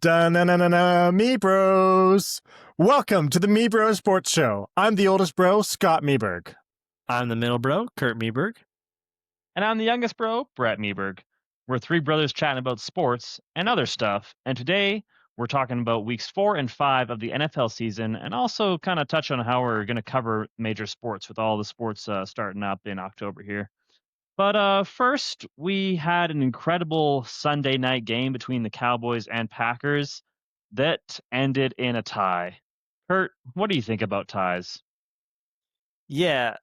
Da-na-na-na-na, Meebros! Welcome to the Meebros Sports Show. I'm the oldest bro, Scott Meeberg. I'm the middle bro, Kurt Meeberg. And I'm the youngest bro, Brett Meeberg. We're three brothers chatting about sports and other stuff. And today we're talking about weeks 4 and 5 of the NFL season and also kind of touch on how we're going to cover major sports with all the sports starting up in October here. But first, we had an incredible Sunday night game between the Cowboys and Packers that ended in a tie. Kurt, what do you think about ties? Yeah,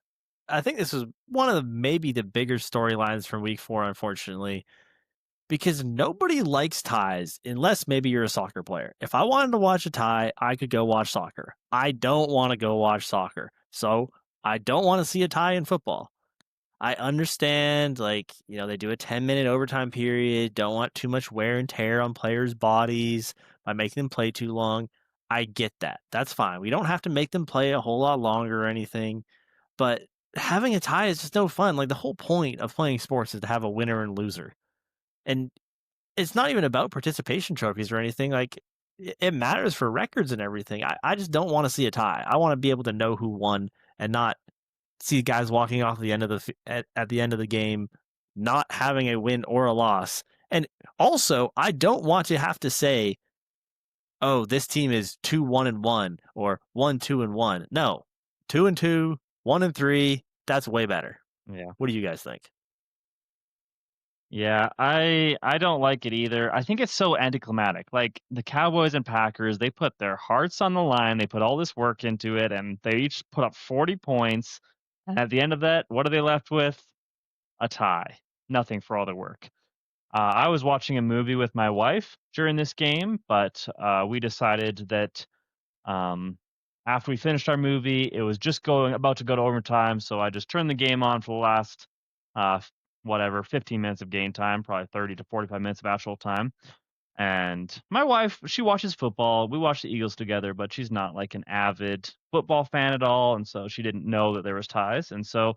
I think this was one of maybe the bigger storylines from week 4, unfortunately, because nobody likes ties unless maybe you're a soccer player. If I wanted to watch a tie, I could go watch soccer. I don't want to go watch soccer. So I don't want to see a tie in football. I understand, they do a 10-minute overtime period, don't want too much wear and tear on players' bodies by making them play too long. I get that. That's fine. We don't have to make them play a whole lot longer or anything, but having a tie is just no fun. Like, the whole point of playing sports is to have a winner and loser. And it's not even about participation trophies or anything. Like, it matters for records and everything. I just don't want to see a tie. I want to be able to know who won and not see guys walking off the end of at the end of the game not having a win or a loss. And also, I don't want to have to say, "Oh, this team is 2-1-1" or 1-2-1. No, 2-2, 1-3. That's way better. Yeah. What do you guys think? Yeah, I don't like it either. I think it's so anticlimactic. Like the Cowboys and Packers, they put their hearts on the line. They put all this work into it, and they each put up 40 points. And at the end of that, what are they left with? A tie. Nothing for all their work. I was watching a movie with my wife during this game, but we decided that um, after we finished our movie, it was just going about to go to overtime, so I just turned the game on for the last uh, whatever 15 minutes of game time, probably 30 to 45 minutes of actual time. And my wife, she watches football. We watch the Eagles together, but she's not like an avid football fan at all, and so she didn't know that there was ties. And so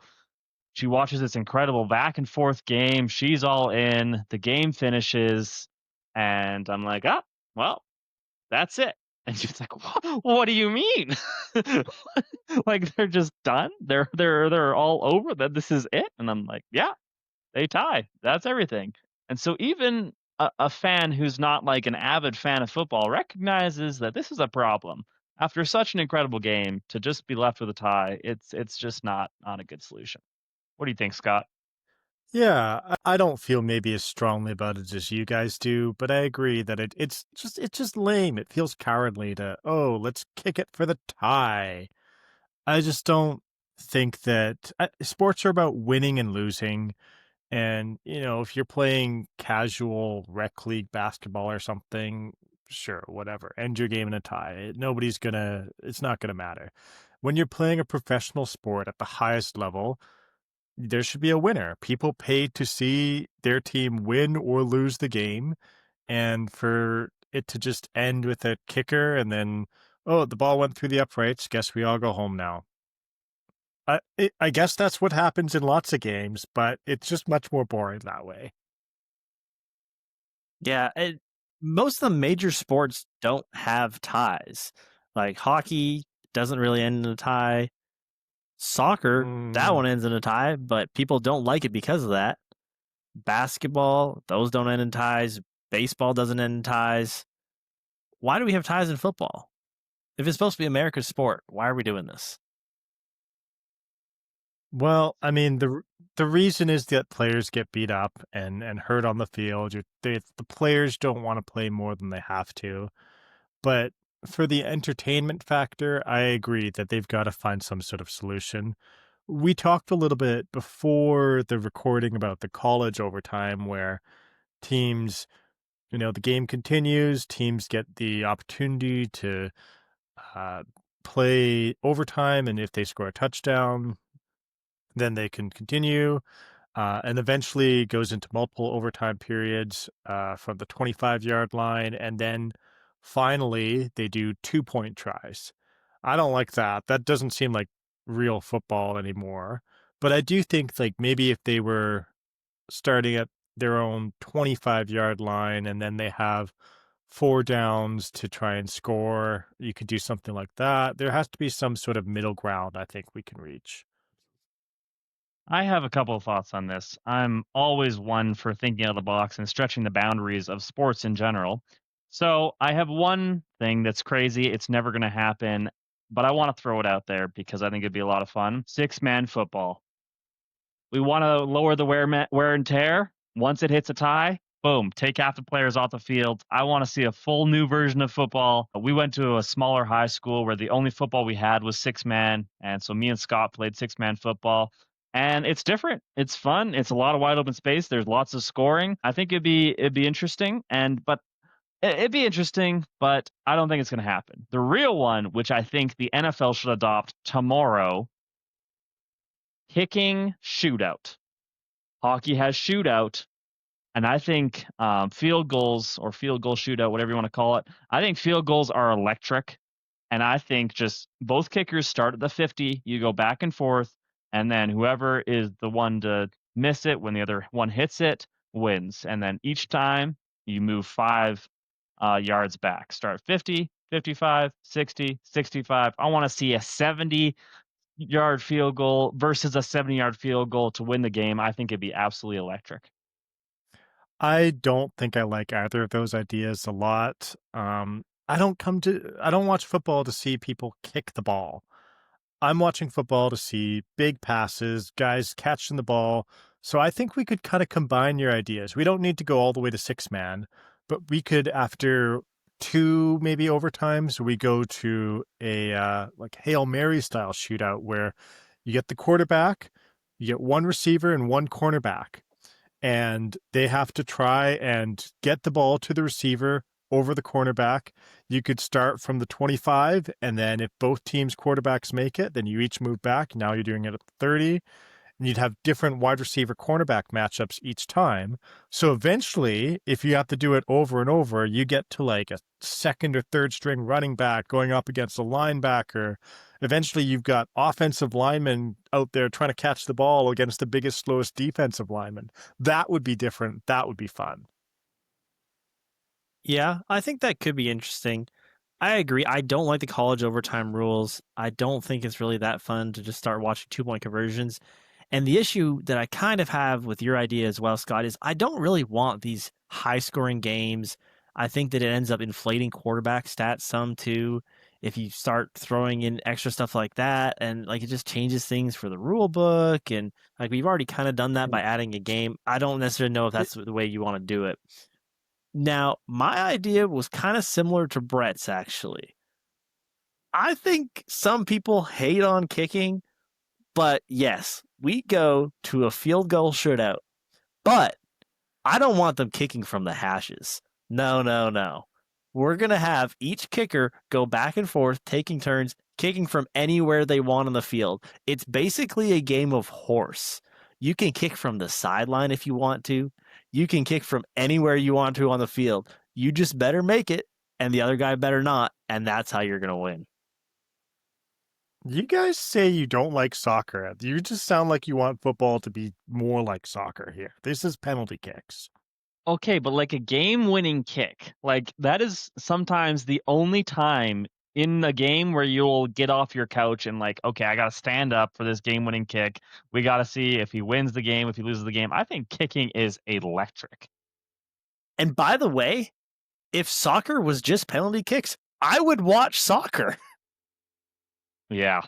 she watches this incredible back and forth game. She's all in. The game finishes, and I'm like, ah, well, that's it. And she's like, What do you mean? Like they're just done? They're all over that this is it?" And I'm like, "Yeah, they tie. That's everything." And so even a fan who's not like an avid fan of football recognizes that this is a problem. After such an incredible game, to just be left with a tie, it's just not a good solution. What do you think, Scott? Yeah, I don't feel maybe as strongly about it as you guys do, but I agree that it's just lame. It feels cowardly to, oh, let's kick it for the tie. I just don't think that sports are about winning and losing. And, if you're playing casual rec league basketball or something, sure, whatever. End your game in a tie. It's not gonna matter. When you're playing a professional sport at the highest level, there should be a winner. People pay to see their team win or lose the game. And for it to just end with a kicker and then, oh, the ball went through the uprights. Guess we all go home now. I guess that's what happens in lots of games, but it's just much more boring that way. Yeah, most of the major sports don't have ties. Like hockey doesn't really end in a tie. Soccer, that one ends in a tie, but people don't like it because of that. Basketball, those don't end in ties. Baseball doesn't end in ties. Why do we have ties in football? If it's supposed to be America's sport, why are we doing this? Well, I mean, the reason is that players get beat up and hurt on the field. The players don't want to play more than they have to. But for the entertainment factor, I agree that they've got to find some sort of solution. We talked a little bit before the recording about the college overtime where teams, the game continues, teams get the opportunity to uh, play overtime, and if they score a touchdown, then they can continue. And eventually goes into multiple overtime periods from the 25-yard line. And then finally, they do 2-point tries. I don't like that. That doesn't seem like real football anymore. But I do think like maybe if they were starting at their own 25-yard line and then they have 4 downs to try and score. You could do something like that. There has to be some sort of middle ground I think we can reach. I have a couple of thoughts on this. I'm always one for thinking out of the box and stretching the boundaries of sports in general. So I have one thing that's crazy. It's never going to happen, but I want to throw it out there because I think it'd be a lot of fun. Six-man football. We want to lower the wear and tear. Once it hits a tie, boom, take half the players off the field. I want to see a full new version of football. We went to a smaller high school where the only football we had was six man. And so me and Scott played six-man football. And it's different. It's fun. It's a lot of wide open space. There's lots of scoring. I think it'd be interesting. It'd be interesting, but I don't think it's going to happen. The real one, which I think the NFL should adopt tomorrow, kicking shootout. Hockey has shootout, and I think field goals or field goal shootout, whatever you want to call it, I think field goals are electric. And I think just both kickers start at the 50, you go back and forth, and then whoever is the one to miss it when the other one hits it wins. And then each time you move 5 yards back. Start 50, 55, 60, 65. I want to see a 70-yard field goal versus a 70-yard field goal to win the game. I think it'd be absolutely electric. I don't think I like either of those ideas a lot. I don't watch football to see people kick the ball. I'm watching football to see big passes, guys catching the ball. So I think we could kind of combine your ideas. We don't need to go all the way to six man, but we could, after two maybe overtimes, we go to a like Hail Mary style shootout where you get the quarterback, you get one receiver and one cornerback, and they have to try and get the ball to the receiver over the cornerback. You could start from the 25, and then if both teams' quarterbacks make it, then you each move back. Now you're doing it at the 30, and you'd have different wide receiver cornerback matchups each time. So eventually, if you have to do it over and over, you get to like a second or third string running back going up against a linebacker. Eventually, you've got offensive linemen out there trying to catch the ball against the biggest, slowest defensive lineman. That would be different. That would be fun. Yeah, I think that could be interesting. I agree. I don't like the college overtime rules. I don't think it's really that fun to just start watching 2-point conversions. And the issue that I kind of have with your idea as well, Scott, is I don't really want these high scoring games. I think that it ends up inflating quarterback stats some too. If you start throwing in extra stuff like that, and like it just changes things for the rule book. And like we've already kind of done that by adding a game. I don't necessarily know if that's the way you want to do it. Now, my idea was kind of similar to Brett's, actually. I think some people hate on kicking, but yes, we go to a field goal shootout. But I don't want them kicking from the hashes. No, no, no. We're going to have each kicker go back and forth, taking turns, kicking from anywhere they want on the field. It's basically a game of horse. You can kick from the sideline if you want to. You can kick from anywhere you want to on the field. You just better make it, and the other guy better not, and that's how you're going to win. You guys say you don't like soccer. You just sound like you want football to be more like soccer here. This is penalty kicks. Okay, but like a game-winning kick, like that is sometimes the only time in a game where you'll get off your couch and like, okay, I got to stand up for this game-winning kick. We got to see if he wins the game, if he loses the game. I think kicking is electric. And by the way, if soccer was just penalty kicks, I would watch soccer. Yeah.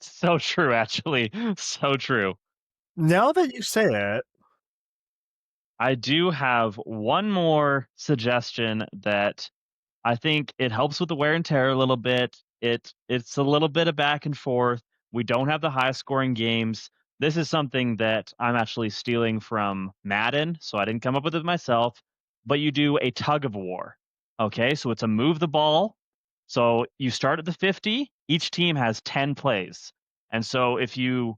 So true, actually. So true. Now that you say it, I do have one more suggestion that I think it helps with the wear and tear a little bit. It's a little bit of back and forth. We don't have the high scoring games. This is something that I'm actually stealing from Madden, so I didn't come up with it myself. But you do a tug of war. Okay, so it's a move the ball. So you start at the 50. Each team has 10 plays, and so if you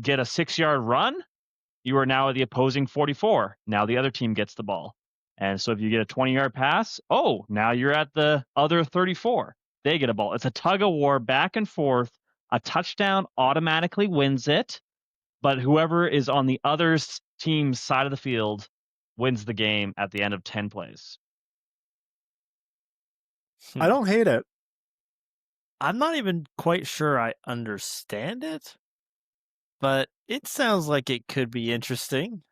get a 6-yard run, you are now at the opposing 44. Now the other team gets the ball. And so if you get a 20-yard pass, oh, now you're at the other 34. They get a ball. It's a tug of war back and forth. A touchdown automatically wins it, but whoever is on the other team's side of the field wins the game at the end of 10 plays. I don't hate it. I'm not even quite sure I understand it, but it sounds like it could be interesting.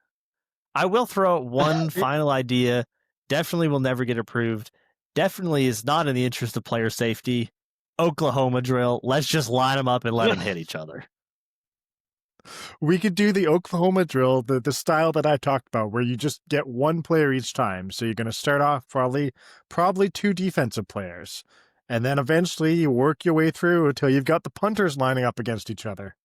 I will throw out one It final idea. Definitely will never get approved. Definitely is not in the interest of player safety. Oklahoma drill. Let's just line them up and let Yeah. them hit each other. We could do the Oklahoma drill, the style that I talked about, where you just get one player each time. So you're going to start off probably two defensive players, and then eventually you work your way through until you've got the punters lining up against each other.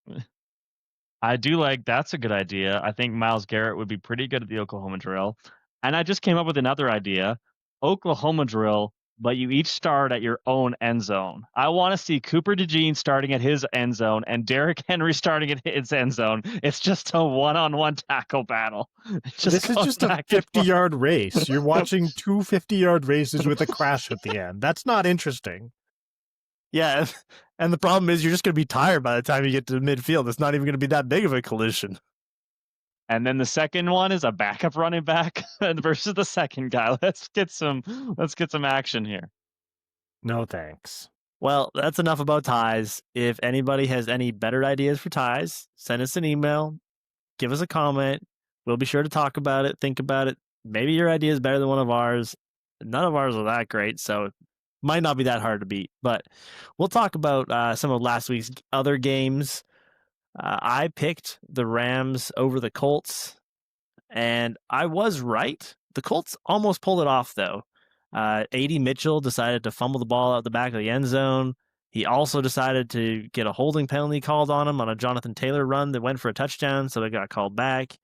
I do like that's a good idea. I think Miles Garrett would be pretty good at the Oklahoma drill. And I just came up with another idea. Oklahoma drill, but you each start at your own end zone. I want to see Cooper DeJean starting at his end zone and Derrick Henry starting at his end zone. It's just a one-on-one tackle battle. It just This is goes just a back and forth. 50-yard race. You're watching two 50-yard races with a crash at the end. That's not interesting. Yeah, and the problem is you're just going to be tired by the time you get to midfield. It's not even going to be that big of a collision. And then the second one is a backup running back versus the second guy. Let's get some action here. No thanks. Well, that's enough about ties. If anybody has any better ideas for ties, send us an email, give us a comment. We'll be sure to talk about it, think about it. Maybe your idea is better than one of ours. None of ours are that great, so it might not be that hard to beat. But we'll talk about some of last week's other games. I picked the Rams over the Colts, and I was right. The Colts almost pulled it off, though. A.D. Mitchell decided to fumble the ball out the back of the end zone. He also decided to get a holding penalty called on him on a Jonathan Taylor run that went for a touchdown, so it got called back.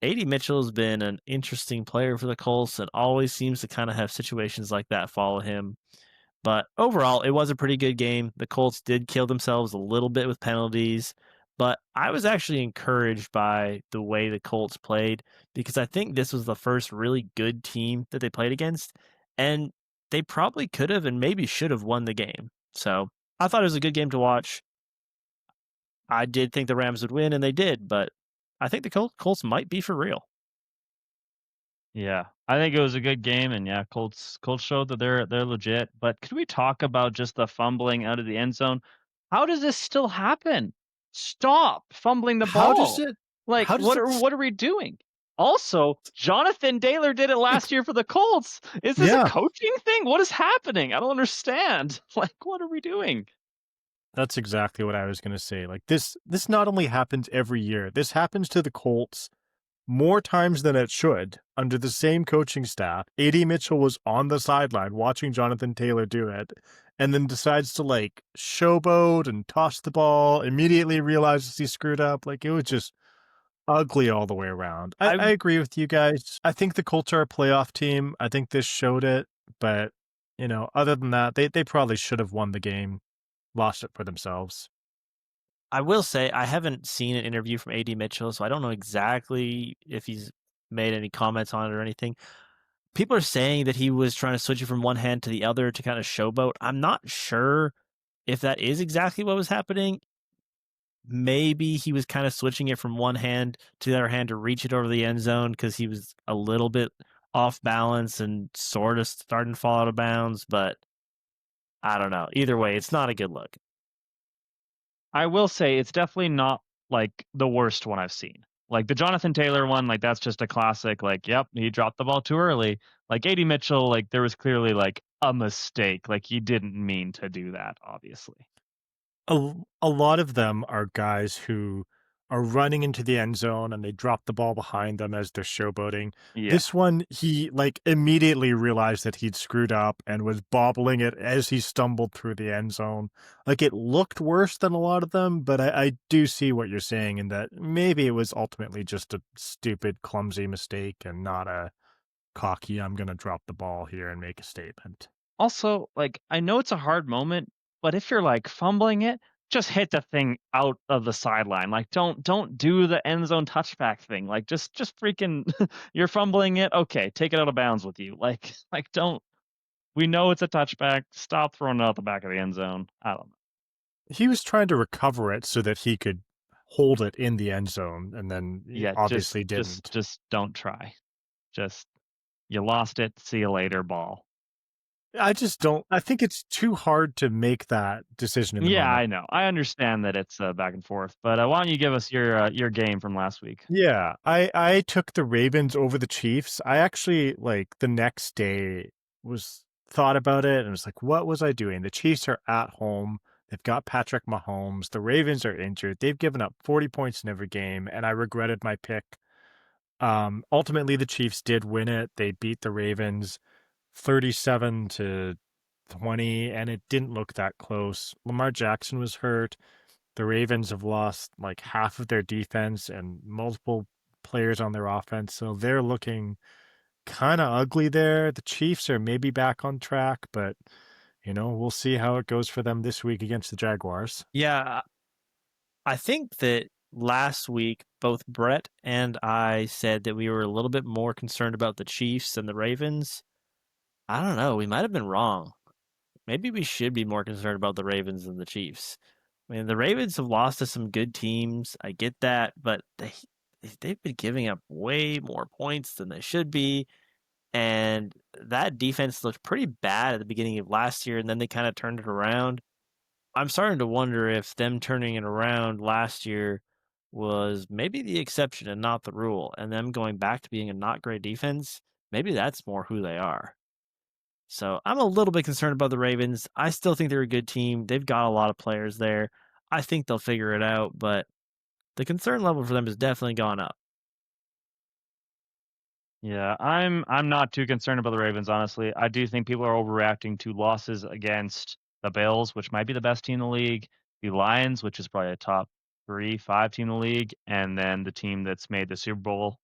A.D. Mitchell has been an interesting player for the Colts and always seems to kind of have situations like that follow him. But overall, it was a pretty good game. The Colts did kill themselves a little bit with penalties, but I was actually encouraged by the way the Colts played because I think this was the first really good team that they played against, and they probably could have and maybe should have won the game. So I thought it was a good game to watch. I did think the Rams would win, and they did, but I think the Colts might be for real. Yeah, I think it was a good game, and yeah, Colts showed that they're legit. But could we talk about just the fumbling out of the end zone? How does this still happen? Stop fumbling the How does ball. it? Like How does it? what are we doing? Also, Jonathan Taylor did it last year for the Colts. Is this a Yeah, coaching thing? What is happening? I don't understand. Like, what are we doing? that's exactly what I was going to say. Like this not only happens every year. This happens to the Colts more times than it should under the same coaching staff. A.D. Mitchell was on the sideline watching Jonathan Taylor do it and then decides to like showboat and toss the ball, immediately realizes he screwed up. Like it was just ugly all the way around. I I agree with you guys. I think the Colts are a playoff team. I think this showed it, but other than that, they probably should have won the game, lost it for themselves. I will say I haven't seen an interview from A.D. Mitchell, so I don't know exactly if he's made any comments on it or anything. People are saying that he was trying to switch it from one hand to the other to kind of showboat. I'm not sure if that is exactly what was happening. Maybe he was kind of switching it from one hand to the other hand to reach it over the end zone because he was a little bit off balance and sort of starting to fall out of bounds. But I don't know. Either way, it's not a good look. I will say it's definitely not like the worst one I've seen. Like the Jonathan Taylor one, like that's just a classic. Like, yep, he dropped the ball too early. Like A.D. Mitchell, like there was clearly like a mistake. Like he didn't mean to do that, obviously. A lot of them are guys who are running into the end zone and they drop the ball behind them as they're showboating. Yeah. This one, he like immediately realized that he'd screwed up and was bobbling it as he stumbled through the end zone. Like it looked worse than a lot of them, but I do see what you're saying in that maybe it was ultimately just a stupid, clumsy mistake and not a cocky, I'm going to drop the ball here and make a statement. Also, like I know it's a hard moment, but if you're like fumbling it, just hit the thing out of the sideline. Like don't do the end zone touchback thing. Like just freaking you're fumbling it. Okay, take it out of bounds with you. Like don't we know it's a touchback. Stop throwing it out the back of the end zone. I don't know. He was trying to recover it so that he could hold it in the end zone, and then he Yeah, just obviously just didn't. just don't try. Just you lost it. See you later, ball. I just don't I think it's too hard to make that decision in the Yeah, moment. I know. I understand that it's, back and forth, but, why don't you give us your game from last week? Yeah, I took the Ravens over the Chiefs. I actually, like, the next day was thought about it and was like, "What was I doing?" The Chiefs are at home. They've got Patrick Mahomes. The Ravens are injured. They've given up 40 points in every game, and I regretted my pick. Ultimately, the Chiefs did win it. They beat the Ravens 37-20, and it didn't look that close. Lamar Jackson was hurt. The Ravens have lost like half of their defense and multiple players on their offense, so they're looking kind of ugly there. The Chiefs are maybe back on track, but we'll see how it goes for them this week against the Jaguars. Yeah, I think that last week both Brett and I said that we were a little bit more concerned about the Chiefs than the Ravens. I don't know. We might have been wrong. Maybe we should be more concerned about the Ravens than the Chiefs. I mean, the Ravens have lost to some good teams. I get that, but they've been giving up way more points than they should be. And that defense looked pretty bad at the beginning of last year, and then they kind of turned it around. I'm starting to wonder if them turning it around last year was maybe the exception and not the rule, and them going back to being a not great defense. Maybe that's more who they are. So I'm a little bit concerned about the Ravens. I still think they're a good team. They've got a lot of players there. I think they'll figure it out, but the concern level for them has definitely gone up. Yeah, I'm not too concerned about the Ravens, honestly. I do think people are overreacting to losses against the Bills, which might be the best team in the league, the Lions, which is probably a top 3, 5 team in the league, and then the team that's made the Super Bowl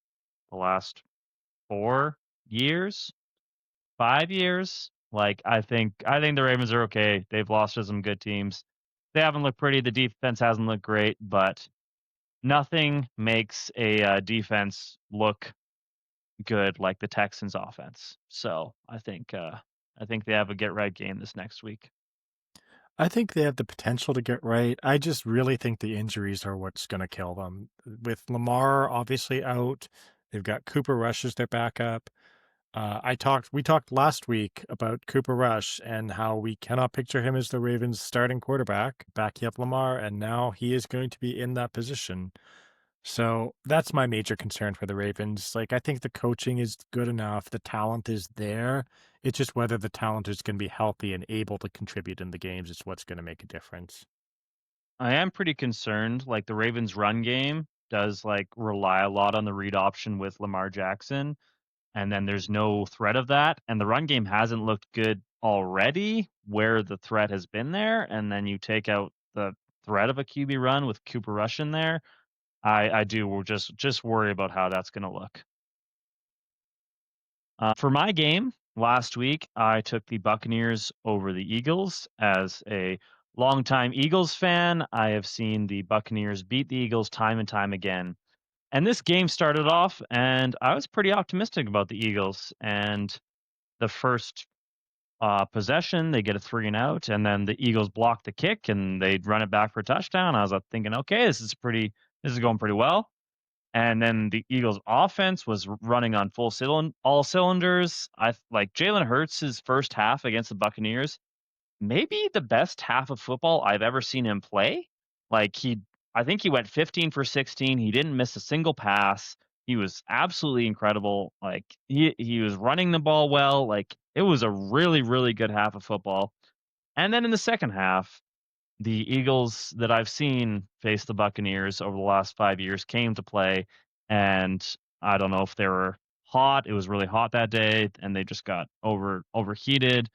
the last 4 years, 5 years. Like, I think the Ravens are okay. They've lost to some good teams. They haven't looked pretty. The defense hasn't looked great, but nothing makes a, defense look good like the Texans offense. So I think they have a get right game this next week. I think they have the potential to get right. I just really think the injuries are what's going to kill them. With Lamar obviously out, they've got Cooper Rush as their backup. We talked last week about Cooper Rush and how we cannot picture him as the Ravens starting quarterback, backing up Lamar, and now he is going to be in that position. So that's my major concern for the Ravens. Like, I think the coaching is good enough, the talent is there. It's just whether the talent is going to be healthy and able to contribute in the games is what's going to make a difference. I am pretty concerned. Like the Ravens run game does like rely a lot on the read option with Lamar Jackson. And then there's no threat of that. And the run game hasn't looked good already where the threat has been there. And then you take out the threat of a QB run with Cooper Rush in there. I do just worry about how that's gonna look. For my game last week, I took the Buccaneers over the Eagles. As a longtime Eagles fan, I have seen the Buccaneers beat the Eagles time and time again. And this game started off, and I was pretty optimistic about the Eagles. And the first possession, they get a 3 and out, and then the Eagles block the kick and they'd run it back for a touchdown. I was thinking, okay, this is going pretty well. And then the Eagles' offense was running on all cylinders. I like Jalen Hurts' first half against the Buccaneers, maybe the best half of football I've ever seen him play. Like I think he went 15 for 16. He didn't miss a single pass. He was absolutely incredible. Like he was running the ball well. Like it was a really really good half of football. And then in the second half, the Eagles that I've seen face the Buccaneers over the last 5 years came to play, and I don't know if they were hot. It was really hot that day, and they just got overheated,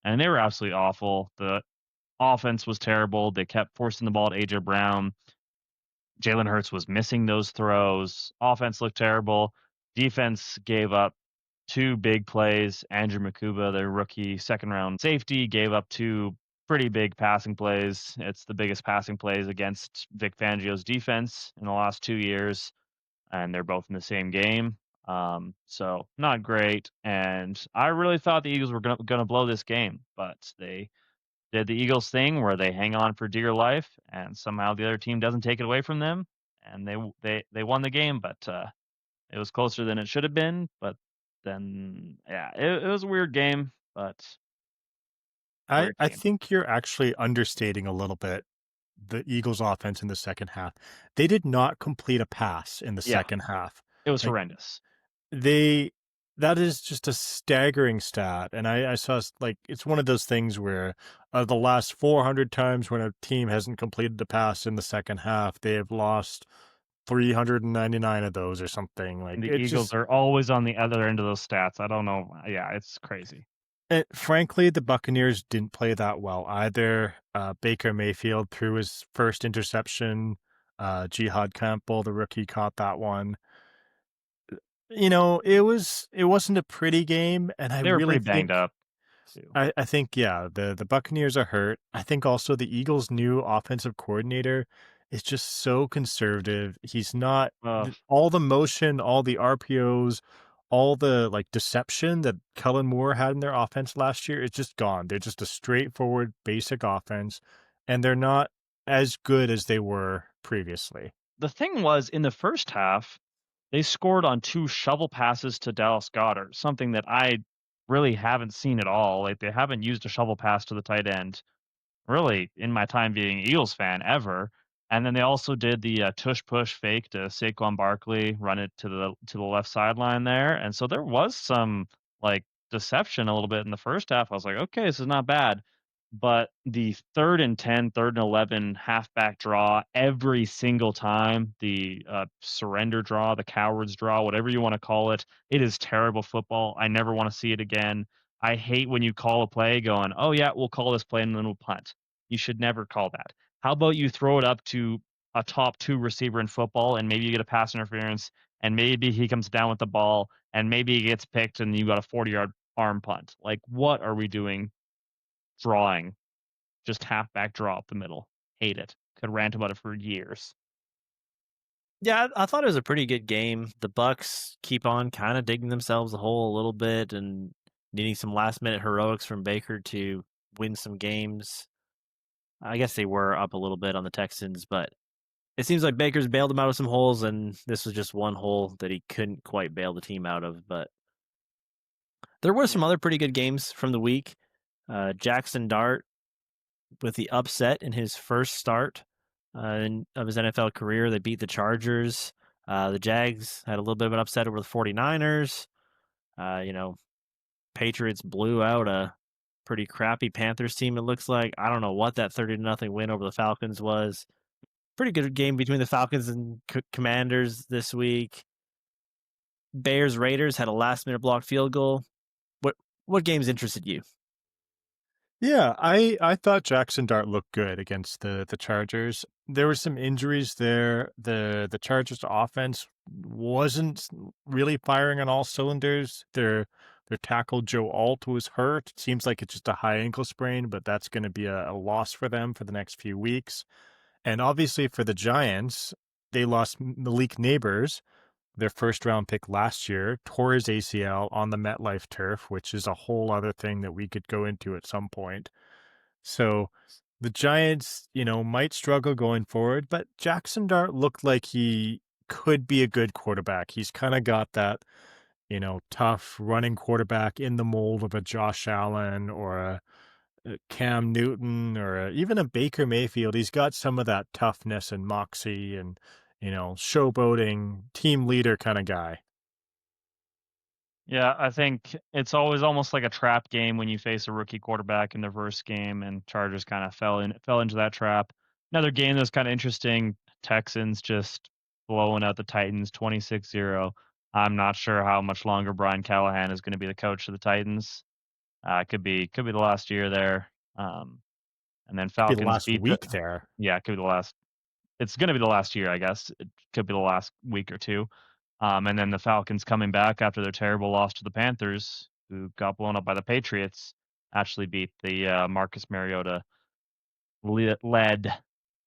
and they were absolutely awful. The offense was terrible. They kept forcing the ball to AJ Brown. Jalen Hurts was missing those throws. Offense looked terrible. Defense gave up 2 big plays. Andrew Makuba, their rookie second round safety, gave up 2 pretty big passing plays. It's the biggest passing plays against Vic Fangio's defense in the last 2 years, and they're both in the same game. So not great. And I really thought the Eagles were gonna blow this game, but they did the Eagles thing where they hang on for dear life, and somehow the other team doesn't take it away from them, and they won the game. But it was closer than it should have been, but then yeah, it was a weird game, but for I a I game. think you're actually understating a little bit the Eagles' offense in the second half. They did not complete a pass in the Yeah, second half. it was Like, horrendous. they that is just a staggering stat, and I saw like, it's one of those things where, the last 400 times when a team hasn't completed a pass in the second half, they have lost 399 of those or something, like, And the it Eagles just are always on the other end of those stats. I don't know. Yeah, it's crazy. frankly, the Buccaneers didn't play that well either. Baker Mayfield threw his first interception, Jihad Campbell, the rookie, caught that one. It wasn't a pretty game, and I They were really pretty banged think up too. I think, yeah, the Buccaneers are hurt. I think also the Eagles' new offensive coordinator is just so conservative. He's not Ugh. all the motion, all the RPOs, all the like deception that Kellen Moore had in their offense last year, it's just gone. They're just a straightforward, basic offense, and they're not as good as they were previously. The thing was, in the first half, they scored on 2 shovel passes to Dallas Goedert, something that I really haven't seen at all. Like, they haven't used a shovel pass to the tight end really in my time being an Eagles fan ever. And then they also did the tush push fake to Saquon Barkley, run it to the left sideline there. And so there was some like deception a little bit in the first half. I was like, okay, this is not bad. But the 3rd and 10, 3rd and 11 halfback draw every single time, the surrender draw, the cowards draw, whatever you want to call it is terrible football. I never want to see it again. I hate when you call a play going, oh, yeah, we'll call this play and then we'll punt. You should never call that. How about you throw it up to a top 2 receiver in football and maybe you get a pass interference and maybe he comes down with the ball and maybe he gets picked and you got a 40-yard arm punt. Like, what are we doing drawing? Just halfback draw up the middle. Hate it. Could rant about it for years. Yeah, I thought it was a pretty good game. The Bucks keep on kind of digging themselves a hole a little bit and needing some last minute heroics from Baker to win some games. I guess they were up a little bit on the Texans, but it seems like Baker's bailed them out of some holes, and this was just one hole that he couldn't quite bail the team out of. But there were some Yeah. other pretty good games from the week. Jackson Dart with the upset in his first start of his NFL career. They beat the Chargers. The Jags had a little bit of an upset over the 49ers. You know, Patriots blew out a pretty crappy Panthers team, it looks like. I don't know what that 30-0 win over the Falcons was. Pretty good game between the Falcons and Commanders this week. Bears Raiders had a last minute blocked field goal. What games interested you? Yeah, I thought Jackson Dart looked good against the Chargers. There were some injuries there. The Chargers offense wasn't really firing on all cylinders. Their tackle Joe Alt was hurt. It seems like it's just a high ankle sprain, but that's going to be a loss for them for the next few weeks. And obviously for the Giants, they lost Malik Neighbors, their first round pick last year, tore his ACL on the MetLife turf, which is a whole other thing that we could go into at some point. So the Giants, might struggle going forward, but Jackson Dart looked like he could be a good quarterback. He's kind of got that, tough running quarterback in the mold of a Josh Allen or a Cam Newton or even a Baker Mayfield. He's got some of that toughness and moxie and, showboating team leader kind of guy. Yeah, I think it's always almost like a trap game when you face a rookie quarterback in the first game, and Chargers kind of fell into that trap. Another game that was kind of interesting, Texans just blowing out the Titans 26-0. I'm not sure how much longer Brian Callahan is going to be the coach of the Titans. Could be the last year there. And then Could be the Falcons last beat the week there. yeah, it could be the last. It's going to be the last year, I guess. It could be the last week or two. And then the Falcons coming back after their terrible loss to the Panthers, who got blown up by the Patriots, actually beat the Marcus Mariota led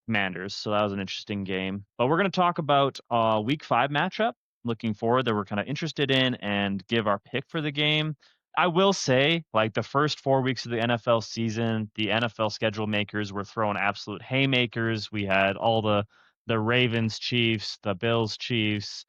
Commanders. So that was an interesting game. But we're going to talk about Week 5 matchup. Looking forward that we're kind of interested in and give our pick for the game. I will say, like the first 4 weeks of the NFL season, the NFL schedule makers were throwing absolute haymakers. We had all the Ravens Chiefs, the Bills Chiefs,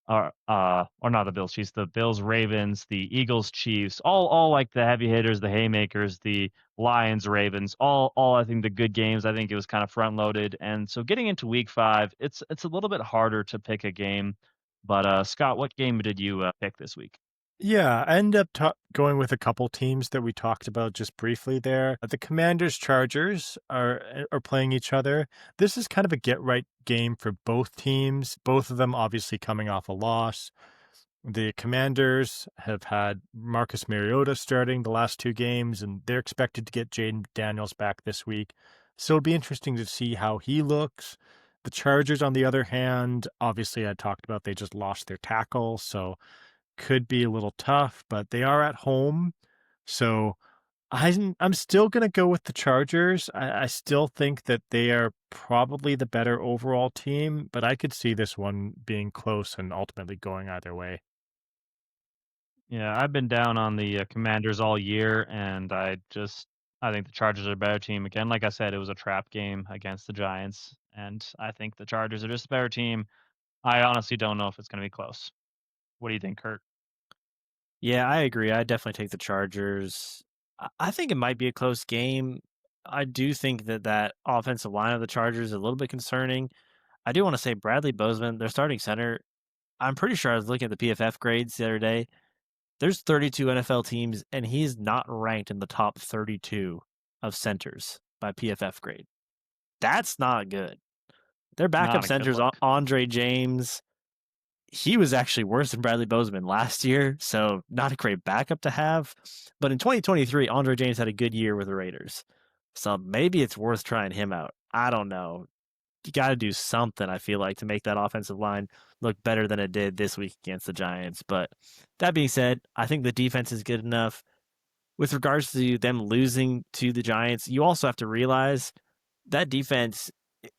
or not the Bills Chiefs, the Bills Ravens, the Eagles Chiefs, all like the heavy hitters, the haymakers, the Lions Ravens, all I think the good games. I think it was kind of front loaded, and so getting into Week 5, it's a little bit harder to pick a game. But Scott, what game did you pick this week? Yeah, I ended up going with a couple teams that we talked about just briefly there. The Commanders Chargers are playing each other. This is kind of a get right game for both teams. Both of them obviously coming off a loss. The Commanders have had Marcus Mariota starting the last two games, and they're expected to get Jaden Daniels back this week. So it'll be interesting to see how he looks. The Chargers, on the other hand, obviously I talked about they just lost their tackle, so could be a little tough, but they are at home. So I'm still going to go with the Chargers. I still think that they are probably the better overall team, but I could see this one being close and ultimately going either way. Yeah, I've been down on the Commanders all year, and I think the Chargers are a better team. Again, like I said, it was a trap game against the Giants, and I think the Chargers are just a better team. I honestly don't know if it's going to be close. What do you think, Kurt? Yeah, I agree. I definitely take the Chargers. I think it might be a close game. I do think that that offensive line of the Chargers is a little bit concerning. I do want to say Bradley Bozeman, their starting center. I'm pretty sure I was looking at the PFF grades the other day. There's 32 NFL teams, and he's not ranked in the top 32 of centers by PFF grade. That's not good. Their backup Not a good centers, look. Andre James, he was actually worse than Bradley Bozeman last year, so not a great backup to have. But in 2023, Andre James had a good year with the Raiders. So maybe it's worth trying him out. I don't know. You got to do something, I feel like, to make that offensive line look better than it did this week against the Giants. But that being said, I think the defense is good enough. With regards to them losing to the Giants, you also have to realize that defense,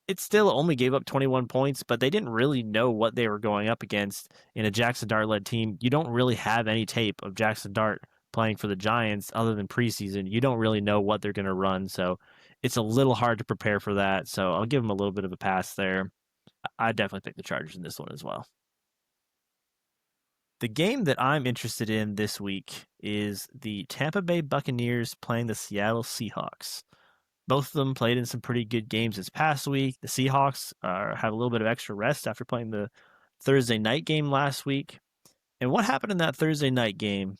it still only gave up 21 points, but they didn't really know what they were going up against in a Jackson Dart led team. You don't really have any tape of Jackson Dart playing for the Giants other than preseason. You don't really know what they're going to run. So it's a little hard to prepare for that. So I'll give them a little bit of a pass there. I definitely pick the Chargers in this one as well. The game that I'm interested in this week is the Tampa Bay Buccaneers playing the Seattle Seahawks. Both of them played in some pretty good games this past week. The Seahawks have a little bit of extra rest after playing the Thursday night game last week. And what happened in that Thursday night game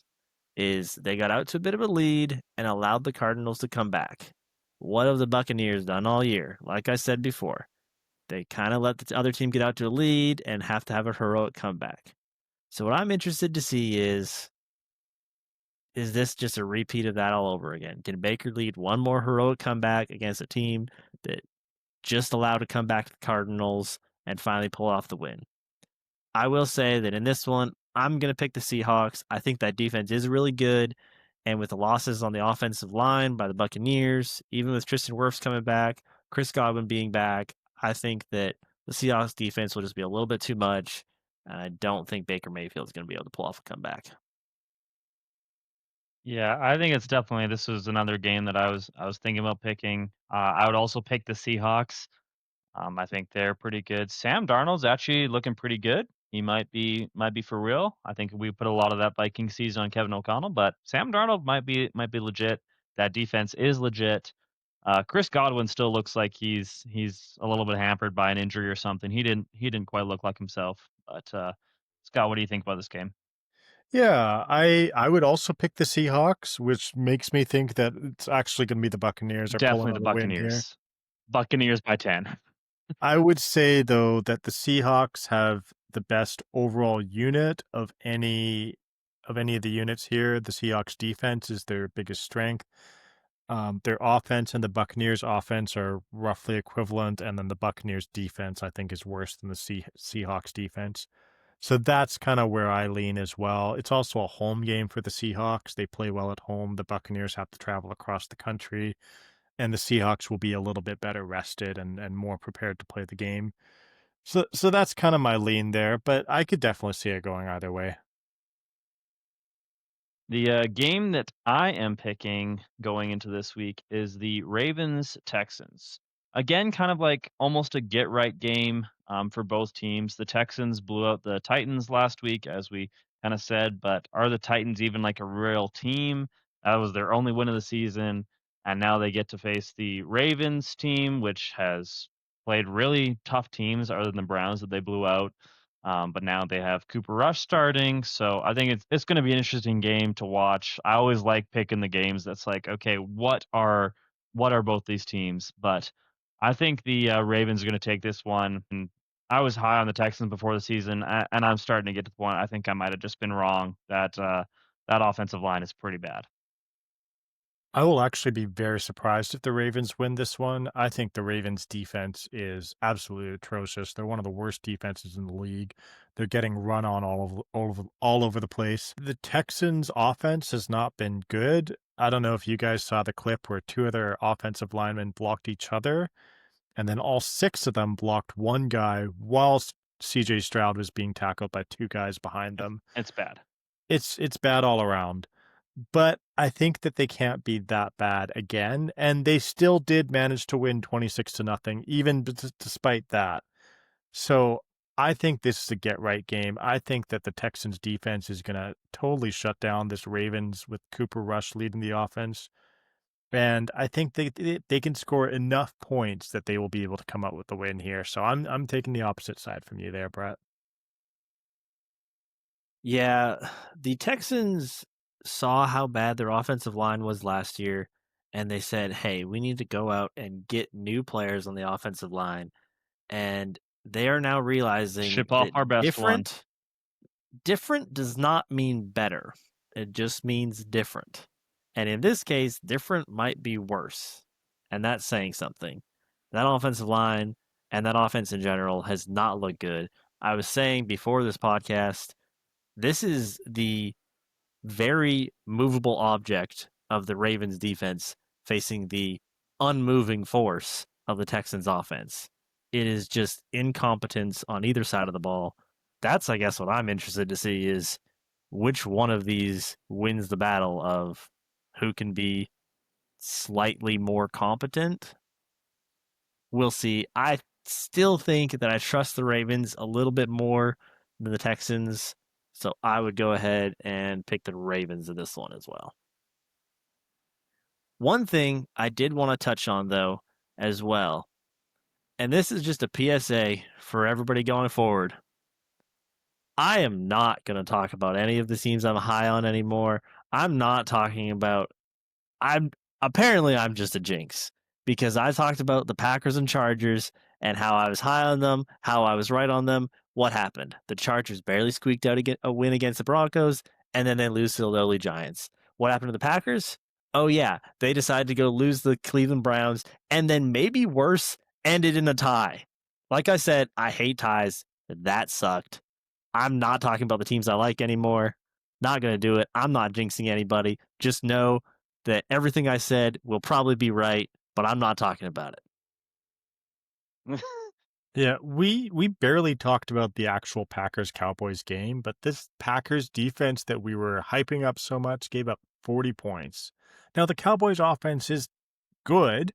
is they got out to a bit of a lead and allowed the Cardinals to come back. What have the Buccaneers done all year? Like I said before, they kind of let the other team get out to a lead and have to have a heroic comeback. So what I'm interested to see is this just a repeat of that all over again? Can Baker lead one more heroic comeback against a team that just allowed to come back to the Cardinals and finally pull off the win? I will say that in this one, I'm going to pick the Seahawks. I think that defense is really good. And with the losses on the offensive line by the Buccaneers, even with Tristan Wirfs coming back, Chris Godwin being back, I think that the Seahawks defense will just be a little bit too much. And I don't think Baker Mayfield is going to be able to pull off a comeback. Yeah, I think it's definitely this was another game that I was thinking about picking. I would also pick the Seahawks. I think they're pretty good. Sam Darnold's actually looking pretty good. He might be for real. I think we put a lot of that Viking season on Kevin O'Connell, but Sam Darnold might be legit. That defense is legit. Chris Godwin still looks like he's a little bit hampered by an injury or something. He didn't quite look like himself. But Scott, what do you think about this game? Yeah, I would also pick the Seahawks, which makes me think that it's actually going to be the Buccaneers are pulling Definitely the out a win here. Buccaneers. Buccaneers by 10. I would say though that the Seahawks have the best overall unit of any of the units here. The Seahawks defense is their biggest strength. Their offense and the Buccaneers offense are roughly equivalent, and then the Buccaneers defense I think is worse than the Seahawks defense. So that's kind of where I lean as well. It's also a home game for the Seahawks. They play well at home. The Buccaneers have to travel across the country, and the Seahawks will be a little bit better rested and more prepared to play the game. So that's kind of my lean there, but I could definitely see it going either way. The game that I am picking going into this week is the Ravens Texans. Again, kind of like almost a get right game for both teams. The Texans blew out the Titans last week, as we kind of said, but are the Titans even like a real team? That was their only win of the season. And now they get to face the Ravens team, which has played really tough teams other than the Browns that they blew out. But now they have Cooper Rush starting. So I think it's going to be an interesting game to watch. I always like picking the games that's like, okay, what are both these teams? But I think the Ravens are going to take this one. And I was high on the Texans before the season, and I'm starting to get to the point. I think I might have just been wrong that that offensive line is pretty bad. I will actually be very surprised if the Ravens win this one. I think the Ravens defense is absolutely atrocious. They're one of the worst defenses in the league. They're getting run on all over the place. The Texans offense has not been good. I don't know if you guys saw the clip where two of their offensive linemen blocked each other, and then all six of them blocked one guy while CJ Stroud was being tackled by two guys behind them. It's bad. It's bad all around. But I think that they can't be that bad again, and they still did manage to win 26 to nothing, even despite that. So I think this is a get right game. I think that the Texans defense is going to totally shut down this Ravens with Cooper Rush leading the offense. And I think they can score enough points that they will be able to come up with the win here. So I'm taking the opposite side from you there, Brett. Yeah, the Texans saw how bad their offensive line was last year, and they said, "Hey, we need to go out and get new players on the offensive line." And they are now realizing Ship off that our best one. different does not mean better. It just means different. And in this case, different might be worse. And that's saying something. That offensive line and that offense in general has not looked good. I was saying before this podcast, this is the very movable object of the Ravens defense facing the unmoving force of the Texans offense. It is just incompetence on either side of the ball. That's, I guess, what I'm interested to see is which one of these wins the battle of who can be slightly more competent. We'll see. I still think that I trust the Ravens a little bit more than the Texans. So I would go ahead and pick the Ravens in this one as well. One thing I did want to touch on, though, as well, and this is just a PSA for everybody going forward. I am not going to talk about any of the teams I'm high on anymore. I'm not talking about I'm I'm just a jinx because I talked about the Packers and Chargers and how I was high on them, how I was right on them. What happened? The Chargers barely squeaked out a win against the Broncos, and then they lose to the lowly Giants. What happened to the Packers? Oh yeah, they decided to go lose the Cleveland Browns, and then maybe worse, ended in a tie. Like I said, I hate ties. That sucked. I'm not talking about the teams I like anymore. Not going to do it. I'm not jinxing anybody. Just know that everything I said will probably be right, but I'm not talking about it. Yeah, we barely talked about the actual Packers Cowboys game, but this Packers defense that we were hyping up so much gave up 40 points. Now the Cowboys offense is good,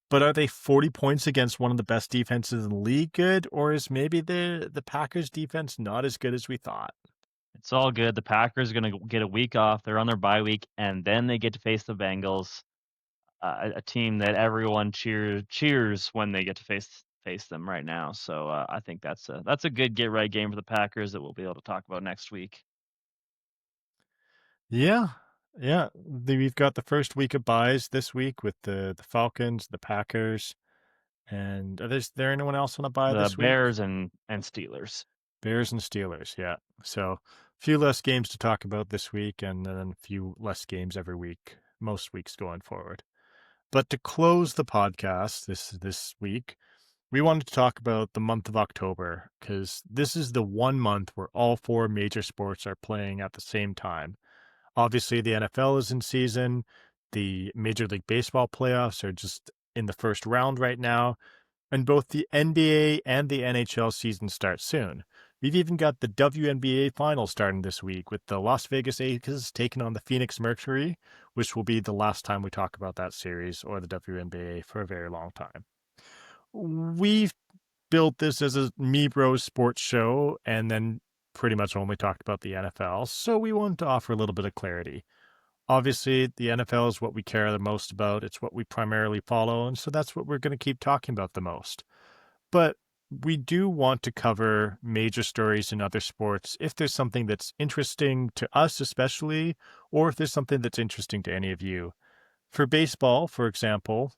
but are they 40 points against one of the best defenses in the league good, or is maybe the Packers defense not as good as we thought? It's all good. The Packers are going to get a week off. They're on their bye week, and then they get to face the Bengals, a team that everyone cheers when they get to face them right now. So I think that's a good get right game for the Packers that we'll be able to talk about next week. Yeah. Yeah, we've got the first week of buys this week with the Falcons, the Packers, and there anyone else on a bye The this week? Bears and Steelers. Bears and Steelers, yeah. So a few less games to talk about this week, and then a few less games every week, most weeks going forward. But to close the podcast this week, we wanted to talk about the month of October because this is the one month where all four major sports are playing at the same time. Obviously, the NFL is in season. The Major League Baseball playoffs are just in the first round right now. And both the NBA and the NHL season start soon. We've even got the WNBA final starting this week with the Las Vegas Aces taking on the Phoenix Mercury, which will be the last time we talk about that series or the WNBA for a very long time. We've built this as a Meebros sports show and then pretty much only talked about the NFL, so we wanted to offer a little bit of clarity. Obviously, the NFL is what we care the most about. It's what we primarily follow, and so that's what we're going to keep talking about the most. But we do want to cover major stories in other sports if there's something that's interesting to us, especially, or if there's something that's interesting to any of you. For baseball, for example,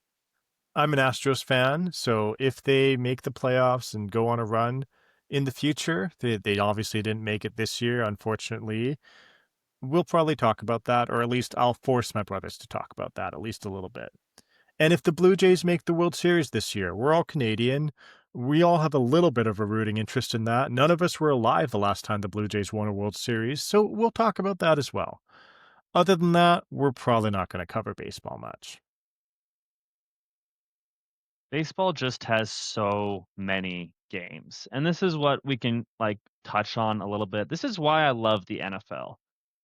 I'm an Astros fan, so if they make the playoffs and go on a run in the future, they obviously didn't make it this year, unfortunately. We'll probably talk about that, or at least I'll force my brothers to talk about that at least a little bit. And if the Blue Jays make the World Series this year, we're all Canadian. We all have a little bit of a rooting interest in that. None of us were alive the last time the Blue Jays won a World Series, so we'll talk about that as well. Other than that, we're probably not going to cover baseball much. Baseball just has so many games. And this is what we can like touch on a little bit. This is why I love the NFL.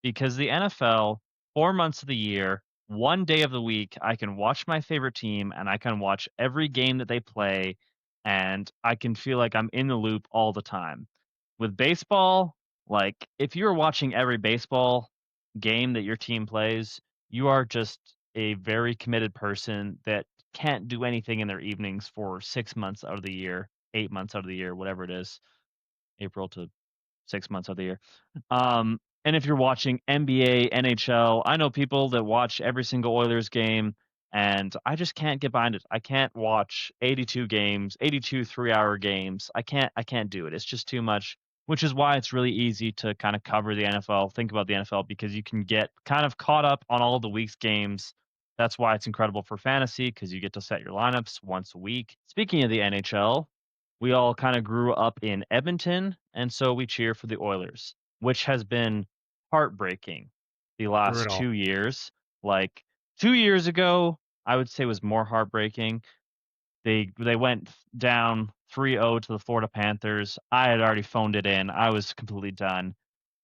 Because the NFL, 4 months of the year, 1 day of the week, I can watch my favorite team and I can watch every game that they play and I can feel like I'm in the loop all the time. With baseball, like if you're watching every baseball game that your team plays, you are just a very committed person that can't do anything in their evenings for 6 months out of the year, 8 months out of the year, whatever it is, April to 6 months of the year. And if you're watching NBA, NHL, I know people that watch every single Oilers game, and I just can't get behind it. I can't watch 82 games, 82 3-hour games. I can't do it. It's just too much, which is why it's really easy to kind of cover the NFL, think about the NFL because you can get kind of caught up on all the week's games. That's why it's incredible for fantasy because you get to set your lineups once a week. Speaking of the NHL, we all kind of grew up in Edmonton, and so we cheer for the Oilers, which has been heartbreaking the last Brutal. 2 years. Like 2 years ago, I would say was more heartbreaking. They went down 3-0 to the Florida Panthers. I had already phoned it in. I was completely done.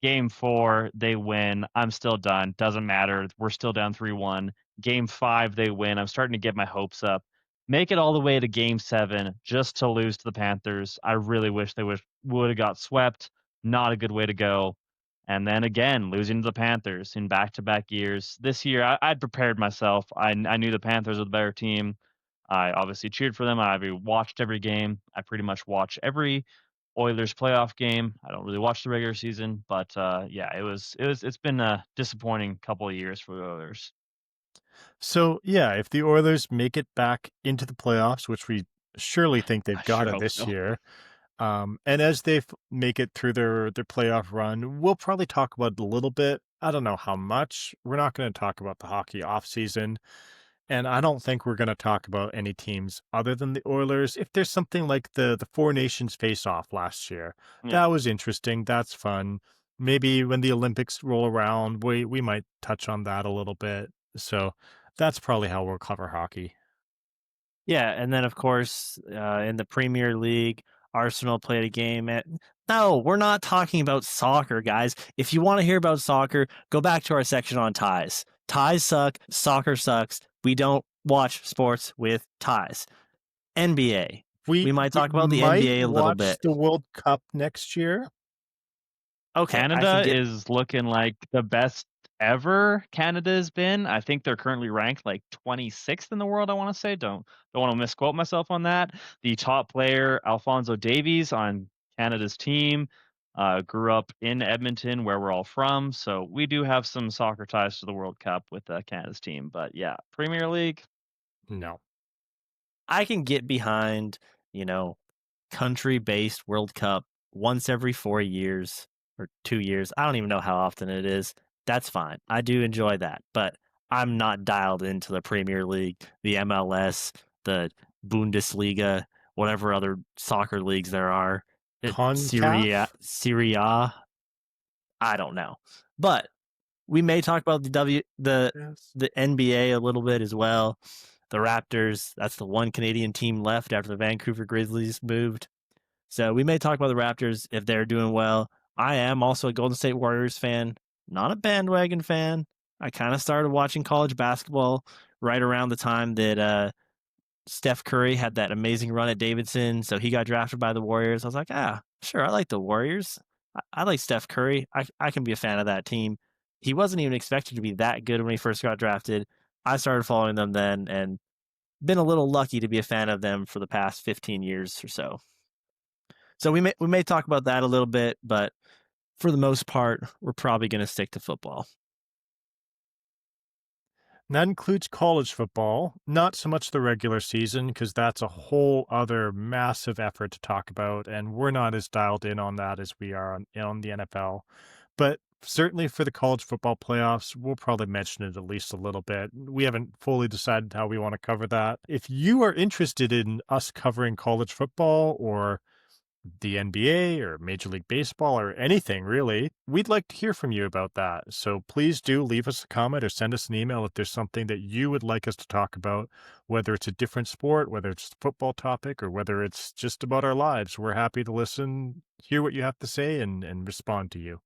Game 4, they win. I'm still done. Doesn't matter. We're still down 3-1. Game 5, they win. I'm starting to get my hopes up. Make it all the way to game 7 just to lose to the Panthers. I really wish they would have got swept. Not a good way to go. And then again, losing to the Panthers in back-to-back years. This year, I'd prepared myself. I knew the Panthers were the better team. I obviously cheered for them. I watched every game. I pretty much watch every Oilers playoff game. I don't really watch the regular season, but yeah, it's been a disappointing couple of years for the Oilers. So, yeah, if the Oilers make it back into the playoffs, which we surely think they've I got sure it hope this so. year, and as they make it through their playoff run, we'll probably talk about it a little bit. I don't know how much. We're not going to talk about the hockey offseason. And I don't think we're going to talk about any teams other than the Oilers. If there's something like the Four Nations face-off last year, Yeah. that was interesting. That's fun. Maybe when the Olympics roll around, we might touch on that a little bit. So that's probably how we'll cover hockey. Yeah, and then of course, in the Premier League, Arsenal played a game at. No, we're not talking about soccer, guys. If you want to hear about soccer, go back to our section on ties. Ties suck. Soccer sucks. We don't watch sports with ties. NBA. We might We talk about the might NBA a little watch bit. the World Cup next year. Okay, I can Canada get. is looking like the best ever Canada has been. I think they're currently ranked like 26th in the world, I want to say. Don't want to misquote myself on that. The top player, Alfonso Davies on Canada's team, grew up in Edmonton where we're all from. So we do have some soccer ties to the World Cup with Canada's team. But yeah, Premier League, No. I can get behind, you know, country-based World Cup once every 4 years or 2 years. I don't even know how often it is. That's fine. I do enjoy that, but I'm not dialed into the Premier League, the MLS, the Bundesliga, whatever other soccer leagues there are. Syria, CONCACAF? Syria. I don't know, but we may talk about Yes. the NBA a little bit as well. The Raptors. That's the one Canadian team left after the Vancouver Grizzlies moved. So we may talk about the Raptors if they're doing well. I am also a Golden State Warriors fan, not a bandwagon fan. I kind of started watching college basketball right around the time that Steph Curry had that amazing run at Davidson, so he got drafted by the Warriors. I was like, sure, I like the Warriors. I like Steph Curry. I can be a fan of that team. He wasn't even expected to be that good when he first got drafted. I started following them then and been a little lucky to be a fan of them for the past 15 years or so. So we may talk about that a little bit, but for the most part, we're probably going to stick to football. And that includes college football, not so much the regular season, because that's a whole other massive effort to talk about, and we're not as dialed in on that as we are on the NFL. But certainly for the college football playoffs, we'll probably mention it at least a little bit. We haven't fully decided how we want to cover that. If you are interested in us covering college football or the NBA or Major League Baseball or anything really, we'd like to hear from you about that. So please do leave us a comment or send us an email if there's something that you would like us to talk about, whether it's a different sport, whether it's a football topic, or whether it's just about our lives. We're happy to listen, hear what you have to say, and respond to you.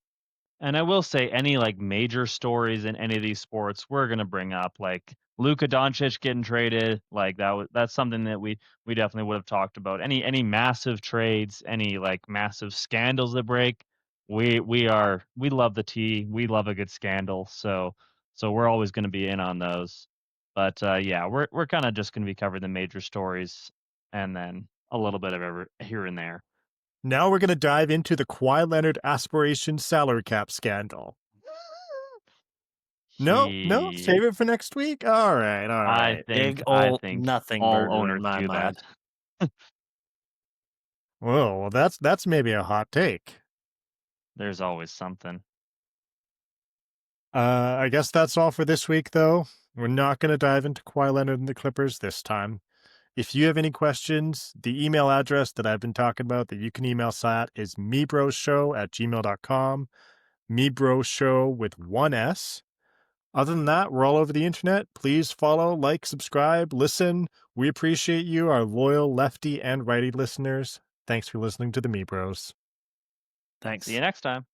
And I will say any like major stories in any of these sports we're gonna bring up, like Luka Doncic getting traded, like that's something that we definitely would have talked about. Any massive trades, any like massive scandals that break, we love the tea, we love a good scandal, so we're always gonna be in on those. But yeah, we're kind of just gonna be covering the major stories and then a little bit of here and there. Now we're going to dive into the Kawhi Leonard aspiration salary cap scandal. No, no, He save it for next week. All right, all right. Big I ol' think nothing all burger in owners my do that. mind. Whoa, well, that's maybe a hot take. There's always something. I guess that's all for this week, though. We're not going to dive into Kawhi Leonard and the Clippers this time. If you have any questions, the email address that I've been talking about that you can email us at is meebroshow@gmail.com. Meebroshow with one S. Other than that, we're all over the internet. Please follow, like, subscribe, listen. We appreciate you, our loyal lefty and righty listeners. Thanks for listening to the Meebros. Thanks. See you next time.